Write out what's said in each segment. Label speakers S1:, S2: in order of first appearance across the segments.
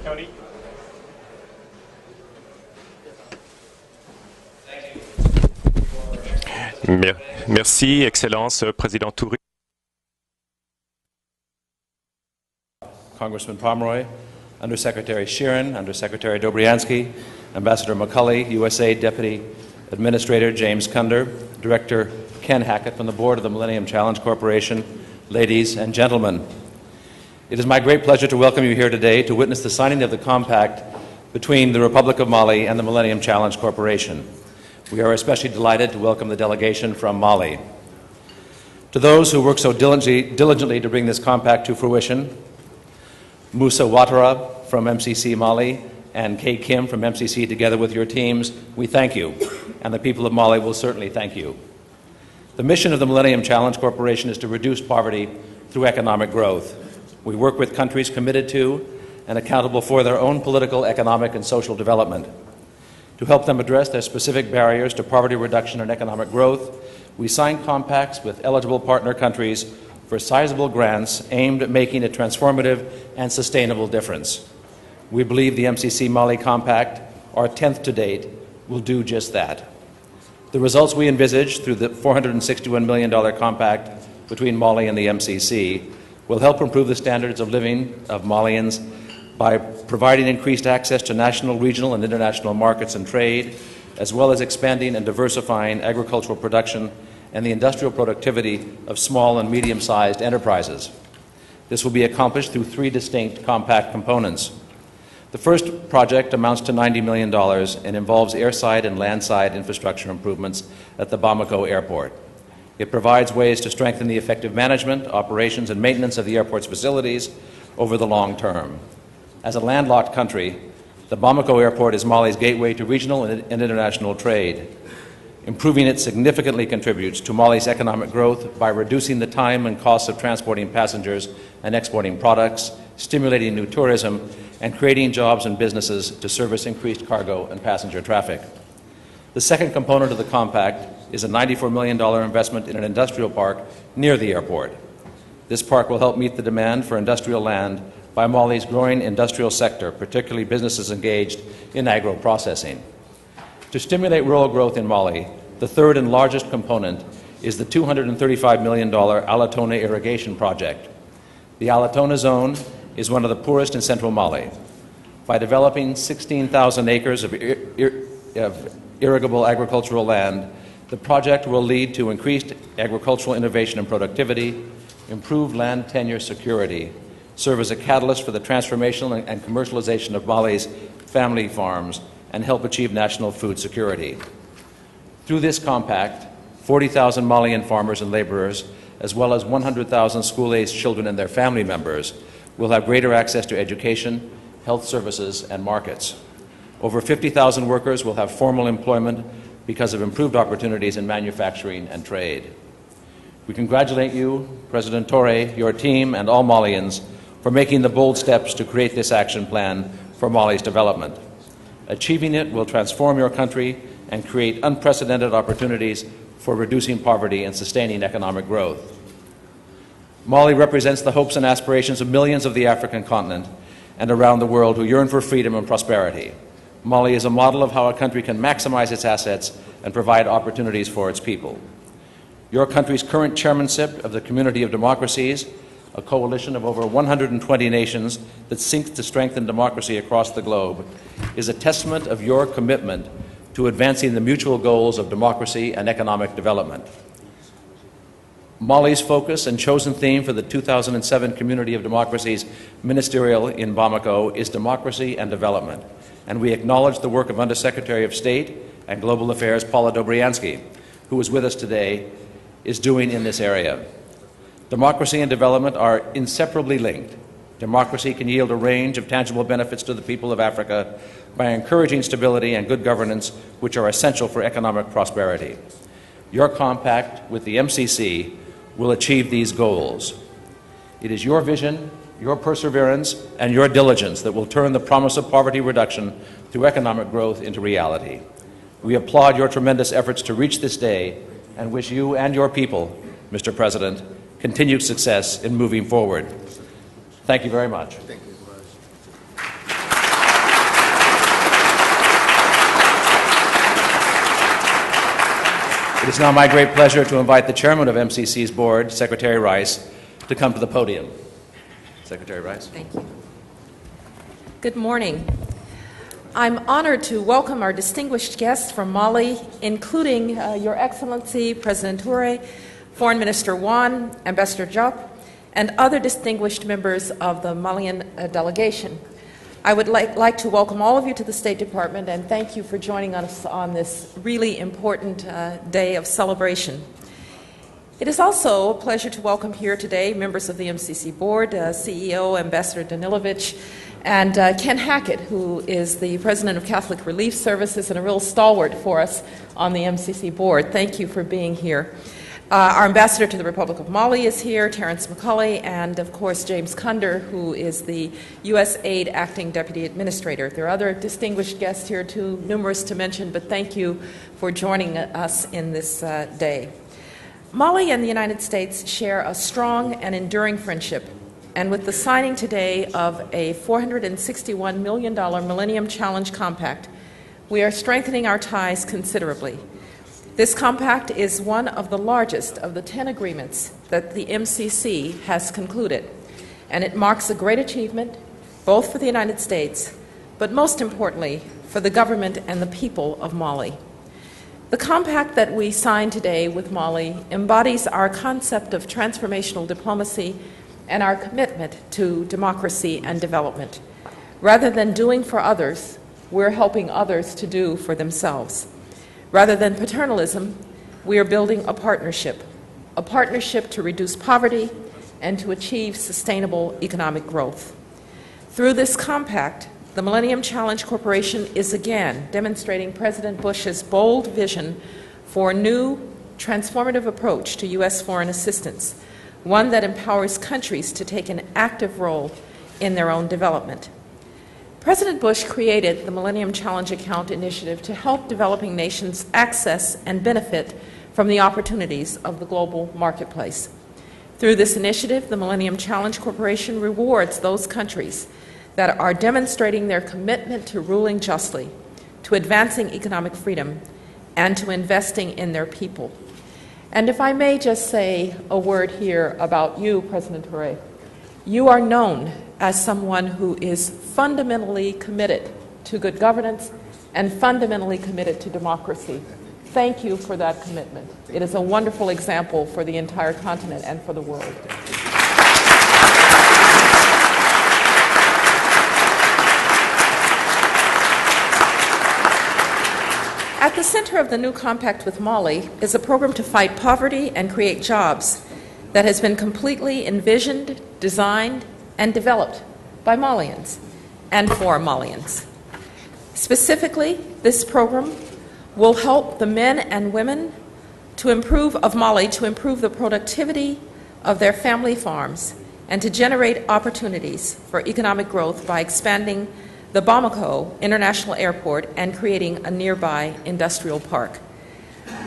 S1: County.
S2: Merci, Excellence, Président Toure.
S3: Congressman Pomeroy, Undersecretary Sheeran, Undersecretary Dobriansky, Ambassador McCulley, USA Deputy Administrator James Cunder, Director Ken Hackett from the Board of the Millennium Challenge Corporation, ladies and gentlemen. It is my great pleasure to welcome you here today to witness the signing of the compact between the Republic of Mali and the Millennium Challenge Corporation. We are especially delighted to welcome the delegation from Mali. To those who work so diligently to bring this compact to fruition, Moussa Ouattara from MCC Mali and Kay Kim from MCC, together with your teams, we thank you, and the people of Mali will certainly thank you. The mission of the Millennium Challenge Corporation is to reduce poverty through economic growth. We work with countries committed to and accountable for their own political, economic, and social development. To help them address their specific barriers to poverty reduction and economic growth, we sign compacts with eligible partner countries for sizable grants aimed at making a transformative and sustainable difference. We believe the MCC Mali Compact, our 10th to date, will do just that. The results we envisage through the $461 million compact between Mali and the MCC will help improve the standards of living of Malians by providing increased access to national, regional, and international markets and trade, as well as expanding and diversifying agricultural production and the industrial productivity of small and medium-sized enterprises. This will be accomplished through three distinct compact components. The first project amounts to $90 million and involves airside and landside infrastructure improvements at the Bamako Airport. It provides ways to strengthen the effective management, operations, and maintenance of the airport's facilities over the long term. As a landlocked country, the Bamako Airport is Mali's gateway to regional and international trade. Improving it significantly contributes to Mali's economic growth by reducing the time and costs of transporting passengers and exporting products, stimulating new tourism, and creating jobs and businesses to service increased cargo and passenger traffic. The second component of the compact is a $94 million investment in an industrial park near the airport. This park will help meet the demand for industrial land by Mali's growing industrial sector, particularly businesses engaged in agro-processing. To stimulate rural growth in Mali, the third and largest component is the $235 million Alatona irrigation project. The Alatona zone is one of the poorest in central Mali. By developing 16,000 acres of irrigable agricultural land, the project will lead to increased agricultural innovation and productivity, improved land tenure security, serve as a catalyst for the transformation and commercialization of Mali's family farms, and help achieve national food security. Through this compact, 40,000 Malian farmers and laborers, as well as 100,000 school-aged children and their family members, will have greater access to education, health services, and markets. Over 50,000 workers will have formal employment because of improved opportunities in manufacturing and trade. We congratulate you, President Toure, your team, and all Malians for making the bold steps to create this action plan for Mali's development. Achieving it will transform your country and create unprecedented opportunities for reducing poverty and sustaining economic growth. Mali represents the hopes and aspirations of millions of the African continent and around the world who yearn for freedom and prosperity. Mali is a model of how a country can maximize its assets and provide opportunities for its people. Your country's current chairmanship of the Community of Democracies, a coalition of over 120 nations that seeks to strengthen democracy across the globe, is a testament of your commitment to advancing the mutual goals of democracy and economic development. Mali's focus and chosen theme for the 2007 Community of Democracies Ministerial in Bamako is democracy and development, and we acknowledge the work of Undersecretary of State and Global Affairs Paula Dobriansky, who is with us today, is doing in this area. Democracy and development are inseparably linked. Democracy can yield a range of tangible benefits to the people of Africa by encouraging stability and good governance, which are essential for economic prosperity. Your compact with the MCC will achieve these goals. It is your vision, your perseverance, and your diligence that will turn the promise of poverty reduction through economic growth into reality. We applaud your tremendous efforts to reach this day and wish you and your people, Mr. President, continued success in moving forward. Thank you very much.
S4: Thank you.
S3: It is now my great pleasure to invite the chairman of MCC's board, Secretary Rice, to come to the podium. Secretary Rice.
S1: Thank you. Good morning. I'm honored to welcome our distinguished guests from Mali, including Your Excellency, President Toure, Foreign Minister Wan, Ambassador Diop, and other distinguished members of the Malian delegation. I would like to welcome all of you to the State Department and thank you for joining us on this really important day of celebration. It is also a pleasure to welcome here today members of the MCC board, CEO Ambassador Danilovich, and Ken Hackett, who is the President of Catholic Relief Services and a real stalwart for us on the MCC board. Thank you for being here. Our ambassador to the Republic of Mali is here, Terrence McCulley, and of course James Cunder, who is the USAID Acting Deputy Administrator. There are other distinguished guests here too, numerous to mention, but thank you for joining us in this day. Mali and the United States share a strong and enduring friendship, and with the signing today of a $461 million Millennium Challenge Compact, we are strengthening our ties considerably. This compact is one of the largest of the 10 agreements that the MCC has concluded, and it marks a great achievement both for the United States, but most importantly, for the government and the people of Mali. The compact that we signed today with Mali embodies our concept of transformational diplomacy and our commitment to democracy and development. Rather than doing for others, we're helping others to do for themselves. Rather than paternalism, we are building a partnership to reduce poverty and to achieve sustainable economic growth. Through this compact, the Millennium Challenge Corporation is again demonstrating President Bush's bold vision for a new, transformative approach to U.S. foreign assistance, one that empowers countries to take an active role in their own development. President Bush created the Millennium Challenge Account Initiative to help developing nations access and benefit from the opportunities of the global marketplace. Through this initiative, the Millennium Challenge Corporation rewards those countries that are demonstrating their commitment to ruling justly, to advancing economic freedom, and to investing in their people. And if I may just say a word here about you, President Toure, you are known as someone who is fundamentally committed to good governance and fundamentally committed to democracy. Thank you for that commitment. It is a wonderful example for the entire continent and for the world. At the center of the new compact with Mali is a program to fight poverty and create jobs that has been completely envisioned, designed, and developed by Malians and for Malians. Specifically, this program will help the men and women of Mali to improve the productivity of their family farms and to generate opportunities for economic growth by expanding the Bamako International Airport and creating a nearby industrial park.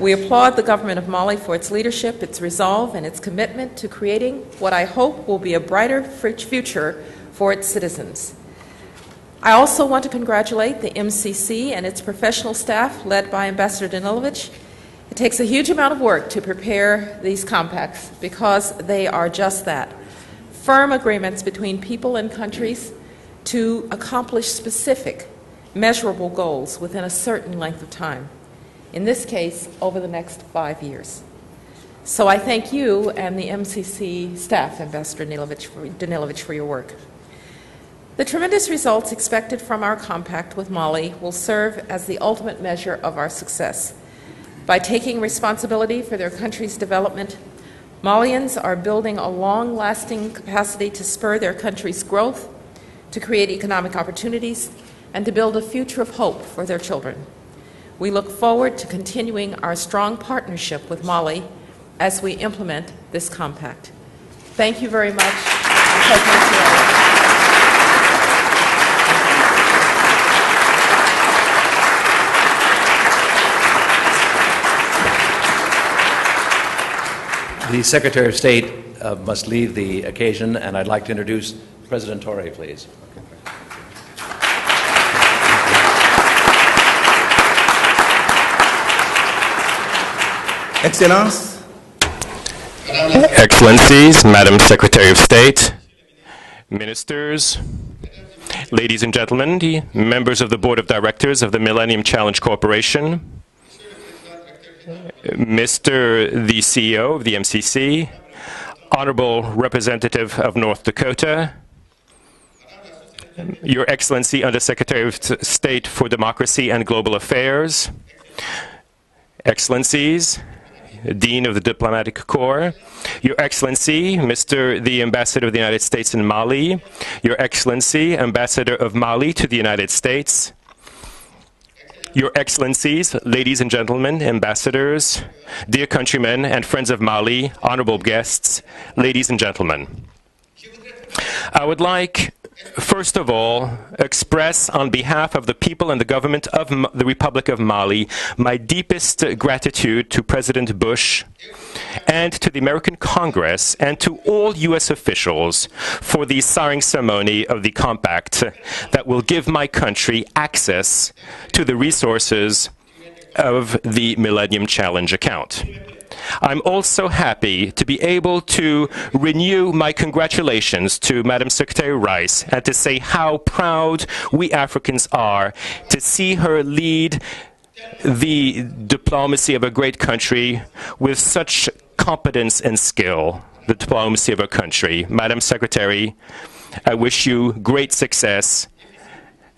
S1: We applaud the government of Mali for its leadership, its resolve, and its commitment to creating what I hope will be a brighter future for its citizens. I also want to congratulate the MCC and its professional staff led by Ambassador Danilovich. It takes a huge amount of work to prepare these compacts because they are just that, firm agreements between people and countries to accomplish specific, measurable goals within a certain length of time. In this case, over the next 5 years. So I thank you and the MCC staff, Ambassador Danilovich, for your work. The tremendous results expected from our compact with Mali will serve as the ultimate measure of our success. By taking responsibility for their country's development, Malians are building a long-lasting capacity to spur their country's growth, to create economic opportunities, and to build a future of hope for their children. We look forward to continuing our strong partnership with Mali as we implement this compact. Thank you very much.
S3: The Secretary of State must leave the occasion, and I'd like to introduce President Toure, please.
S4: Excellences,
S2: Excellencies, Madam Secretary of State, Ministers, ladies and gentlemen, the members of the Board of Directors of the Millennium Challenge Corporation, Mr. the CEO of the MCC, Honorable Representative of North Dakota, Your Excellency Undersecretary of State for Democracy and Global Affairs, Excellencies, Dean of the Diplomatic Corps, Your Excellency, Mr. the Ambassador of the United States in Mali, Your Excellency, Ambassador of Mali to the United States, Your Excellencies, ladies and gentlemen, ambassadors, dear countrymen and friends of Mali, honorable guests, ladies and gentlemen. I would like, first of all, express on behalf of the people and the government of the Republic of Mali my deepest gratitude to President Bush and to the American Congress and to all U.S. officials for the signing ceremony of the compact that will give my country access to the resources of the Millennium Challenge account. I'm also happy to be able to renew my congratulations to Madam Secretary Rice and to say how proud we Africans are to see her lead the diplomacy of a great country with such competence and skill, the diplomacy of a country. Madam Secretary, I wish you great success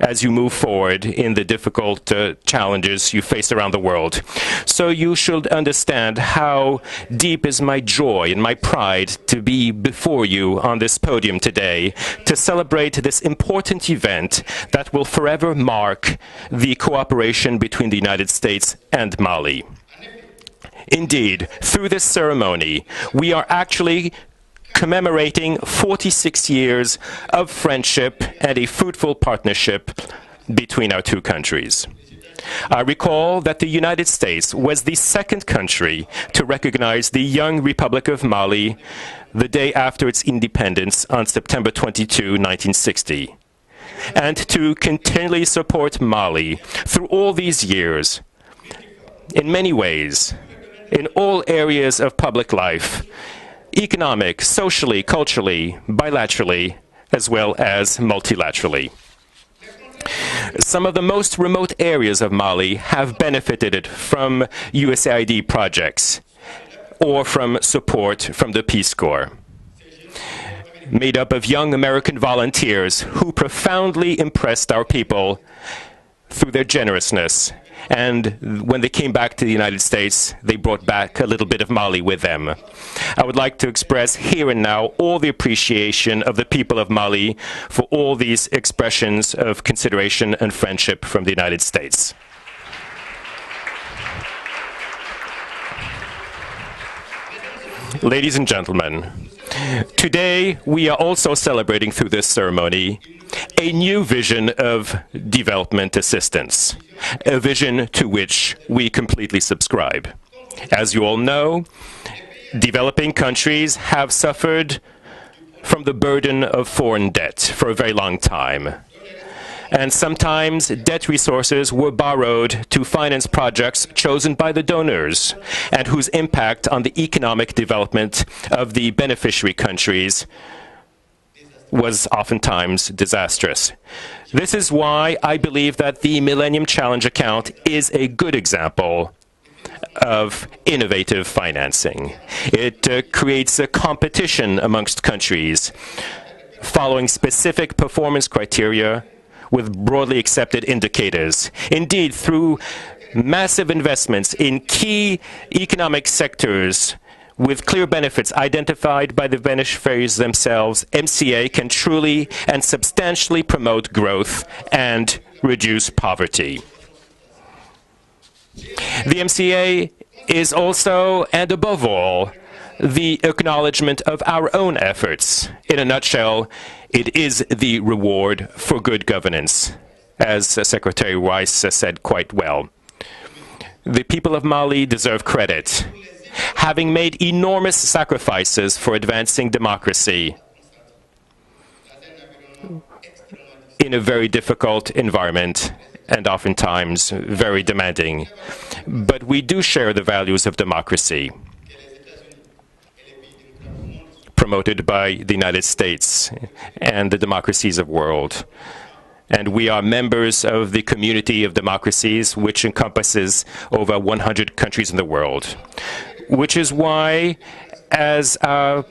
S2: as you move forward in the difficult challenges you face around the world. So you should understand how deep is my joy and my pride to be before you on this podium today to celebrate this important event that will forever mark the cooperation between the United States and Mali. Indeed, through this ceremony, we are actually commemorating 46 years of friendship and a fruitful partnership between our two countries. I recall that the United States was the second country to recognize the young Republic of Mali the day after its independence on September 22, 1960. And to continually support Mali through all these years, in many ways, in all areas of public life, economic, socially, culturally, bilaterally, as well as multilaterally. Some of the most remote areas of Mali have benefited from USAID projects or from support from the Peace Corps, made up of young American volunteers who profoundly impressed our people through their generousness. And when they came back to the United States, they brought back a little bit of Mali with them. I would like to express here and now all the appreciation of the people of Mali for all these expressions of consideration and friendship from the United States. Ladies and gentlemen, today we are also celebrating through this ceremony a new vision of development assistance, a vision to which we completely subscribe. As you all know, developing countries have suffered from the burden of foreign debt for a very long time. And sometimes debt resources were borrowed to finance projects chosen by the donors and whose impact on the economic development of the beneficiary countries was oftentimes disastrous. This is why I believe that the Millennium Challenge account is a good example of innovative financing. It creates a competition amongst countries following specific performance criteria with broadly accepted indicators. Indeed, through massive investments in key economic sectors with clear benefits identified by the beneficiaries themselves, MCA can truly and substantially promote growth and reduce poverty. The MCA is also, and above all, the acknowledgement of our own efforts. In a nutshell, it is the reward for good governance, as Secretary Rice said quite well. The people of Mali deserve credit. Having made enormous sacrifices for advancing democracy in a very difficult environment and oftentimes very demanding. But we do share the values of democracy promoted by the United States and the democracies of the world. And we are members of the community of democracies, which encompasses over 100 countries in the world. Which is why, as a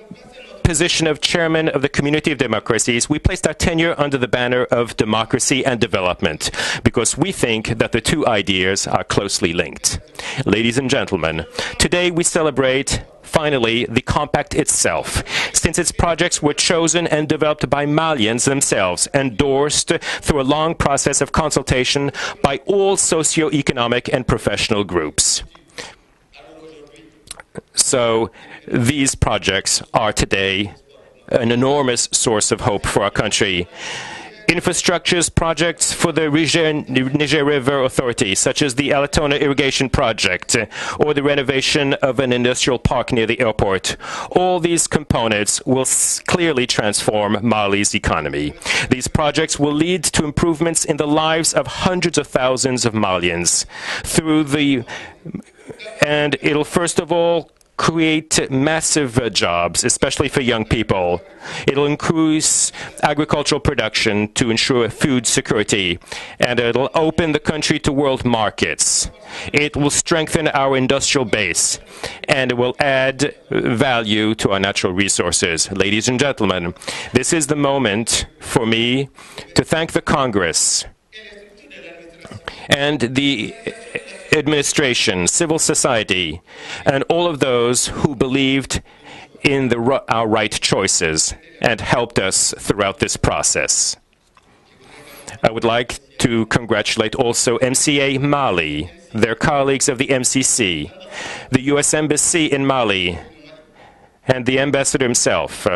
S2: position of chairman of the community of democracies, we placed our tenure under the banner of democracy and development, because we think that the two ideas are closely linked. Ladies and gentlemen, today we celebrate finally, the compact itself, since its projects were chosen and developed by Malians themselves, endorsed through a long process of consultation by all socio-economic and professional groups. So these projects are today an enormous source of hope for our country. Infrastructures projects for the Niger River Authority, such as the Alatona Irrigation Project or the renovation of an industrial park near the airport. All these components will clearly transform Mali's economy. These projects will lead to improvements in the lives of hundreds of thousands of Malians and it'll first of all create massive jobs, especially for young people. It'll increase agricultural production to ensure food security, and it'll open the country to world markets. It will strengthen our industrial base, and it will add value to our natural resources. Ladies and gentlemen, this is the moment for me to thank the Congress and the administration, civil society, and all of those who believed in our right choices and helped us throughout this process. I would like to congratulate also MCA Mali, their colleagues of the MCC, the U.S. Embassy in Mali, and the ambassador himself,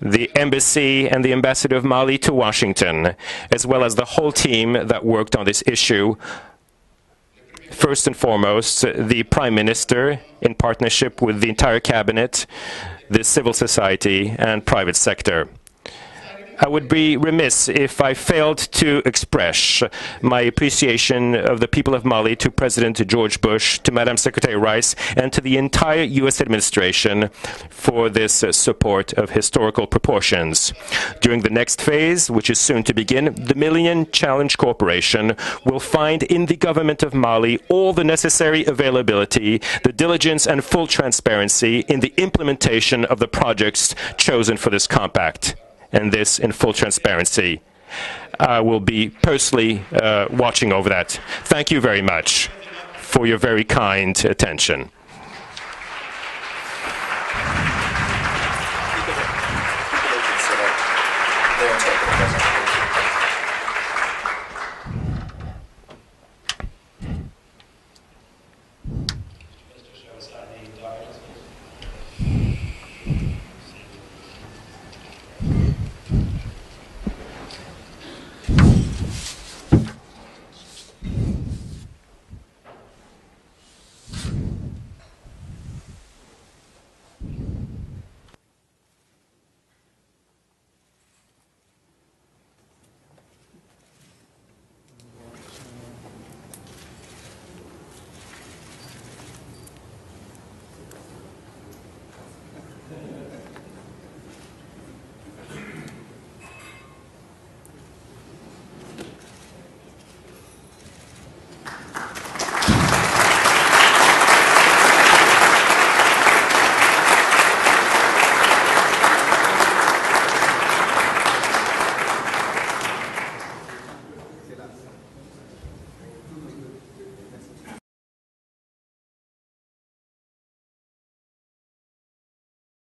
S2: the embassy and the ambassador of Mali to Washington, as well as the whole team that worked on this issue. First and foremost, the Prime Minister, in partnership with the entire cabinet, the civil society, and private sector. I would be remiss if I failed to express my appreciation of the people of Mali to President George Bush, to Madam Secretary Rice, and to the entire U.S. administration for this support of historical proportions. During the next phase, which is soon to begin, the Millennium Challenge Corporation will find in the government of Mali all the necessary availability, the diligence, and full transparency in the implementation of the projects chosen for this compact. And this in full transparency. I will be personally watching over that. Thank you very much for your very kind attention.